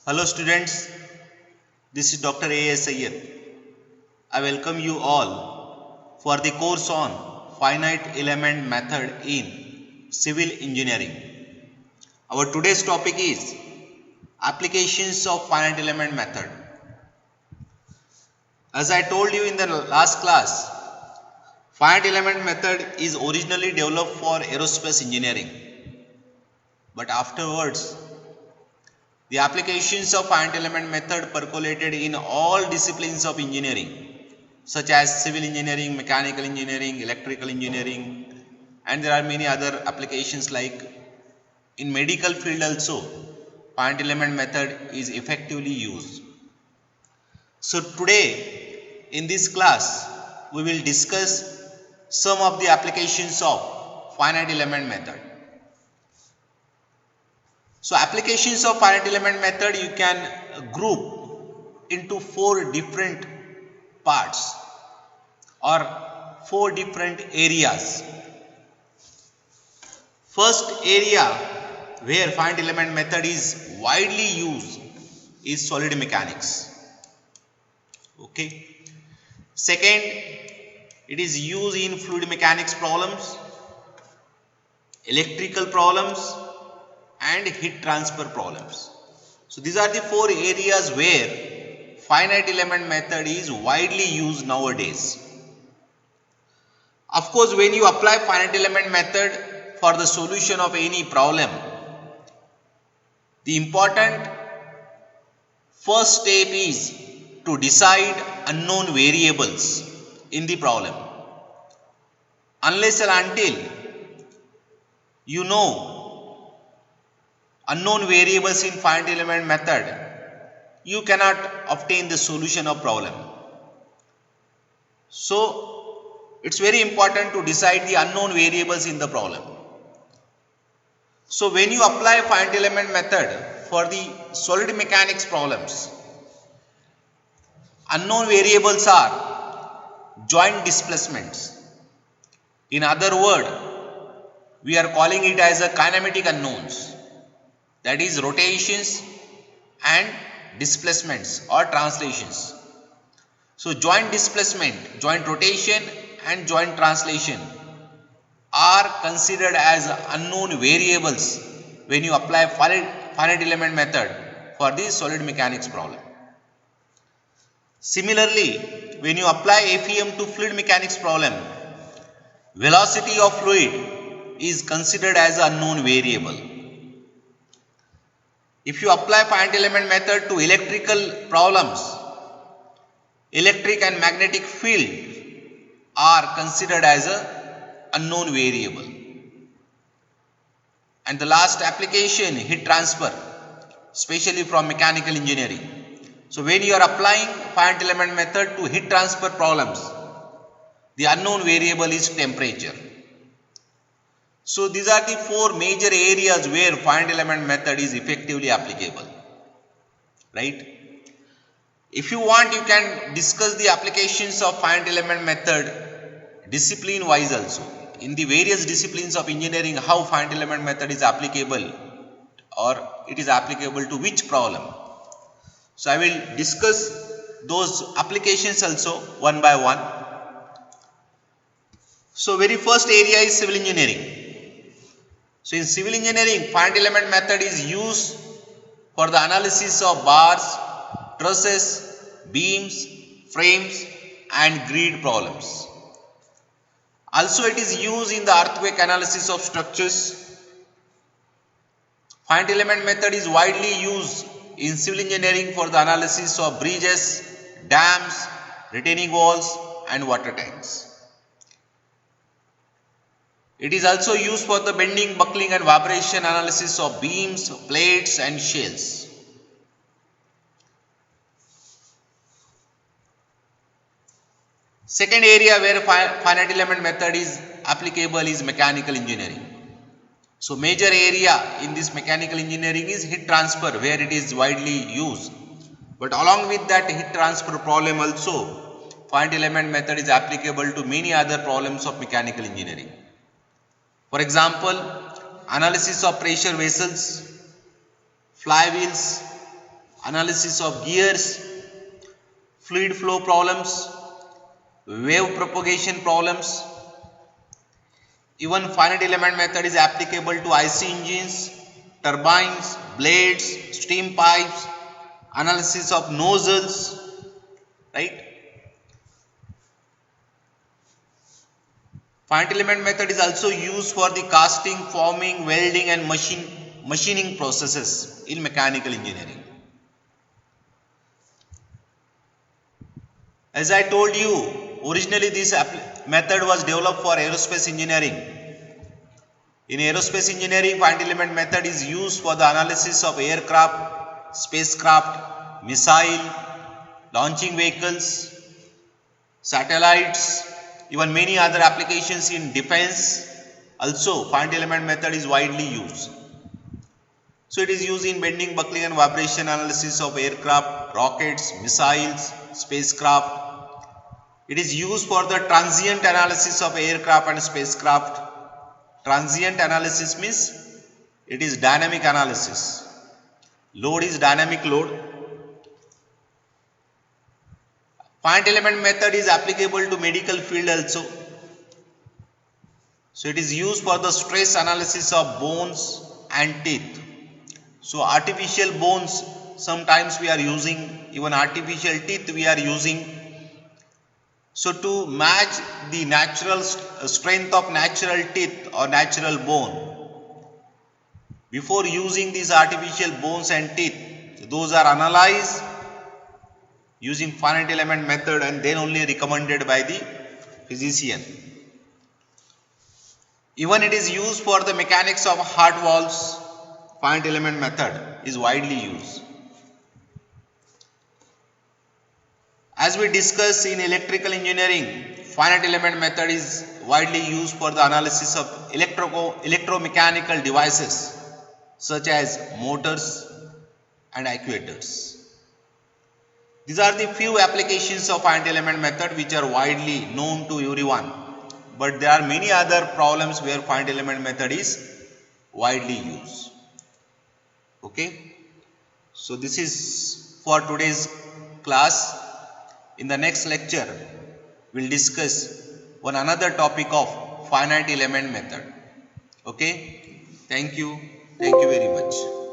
Hello students, this is Dr. A.S. Iyer. I welcome you all for the course on finite element method in civil engineering. Our today's topic is applications of finite element method. As I told you in the last class, finite element method is originally developed for aerospace engineering, but afterwards the applications of finite element method percolated in all disciplines of engineering such as civil engineering, mechanical engineering, electrical engineering, and there are many other applications like in medical field also finite element method is effectively used. So today in this class we will discuss some of the applications of finite element method. So applications of finite element method you can group into four different parts or four different areas. First area where finite element method is widely used is solid mechanics. Okay. Second, it is used in fluid mechanics problems, electrical problems, and heat transfer problems. So these are the four areas where finite element method is widely used nowadays. Of course, when you apply finite element method for the solution of any problem, the important first step is to decide unknown variables in the problem. Unless and until you know unknown variables in finite element method, you cannot obtain the solution of problem. So it's very important to decide the unknown variables in the problem. So when you apply finite element method for the solid mechanics problems, unknown variables are joint displacements. In other word, we are calling it as a kinematic unknowns, that is rotations and displacements or translations. So joint displacement, joint rotation and joint translation are considered as unknown variables when you apply finite element method for the solid mechanics problem. Similarly, when you apply FEM to fluid mechanics problem, velocity of fluid is considered as unknown variable. If you apply finite element method to electrical problems, electric and magnetic field are considered as a unknown variable. And the last application, heat transfer, especially from mechanical engineering. So when you are applying finite element method to heat transfer problems, the unknown variable is temperature. So these are the four major areas where finite element method is effectively applicable, right? If you want, you can discuss the applications of finite element method discipline wise also. In the various disciplines of engineering, how finite element method is applicable or it is applicable to which problem. So I will discuss those applications also one by one. So very first area is civil engineering. So in civil engineering, finite element method is used for the analysis of bars, trusses, beams, frames and grid problems. Also it is used in the earthquake analysis of structures. Finite element method is widely used in civil engineering for the analysis of bridges, dams, retaining walls and water tanks. It is also used for the bending, buckling and vibration analysis of beams, plates and shells. Second area where finite element method is applicable is mechanical engineering. So major area in this mechanical engineering is heat transfer, where it is widely used. But along with that heat transfer problem also, finite element method is applicable to many other problems of mechanical engineering. For example, analysis of pressure vessels, flywheels, analysis of gears, fluid flow problems, wave propagation problems. Even finite element method is applicable to IC engines, turbines, blades, steam pipes, analysis of nozzles, right? Finite element method is also used for the casting, forming, welding and machining processes in mechanical engineering. As I told you, originally this method was developed for aerospace engineering. In aerospace engineering, finite element method is used for the analysis of aircraft, spacecraft, missile, launching vehicles, satellites, even many other applications in defense. Also, finite element method is widely used. So it is used in bending, buckling and vibration analysis of aircraft, rockets, missiles, spacecraft. It is used for the transient analysis of aircraft and spacecraft. Transient analysis means it is dynamic analysis. Load is dynamic load. Finite element method is applicable to medical field also. So it is used for the stress analysis of bones and teeth. So artificial bones sometimes we are using, even artificial teeth we are using. So to match the natural strength of natural teeth or natural bone, before using these artificial bones and teeth, those are analyzed using finite element method and then only recommended by the physician. Even it is used for the mechanics of heart valves. Finite element method is widely used. As we discussed in electrical engineering, finite element method is widely used for the analysis of electromechanical devices such as motors and actuators. These are the few applications of finite element method which are widely known to everyone. But there are many other problems where finite element method is widely used. Okay. So this is for today's class. In the next lecture, we will discuss one another topic of finite element method. Okay. Thank you. Thank you very much.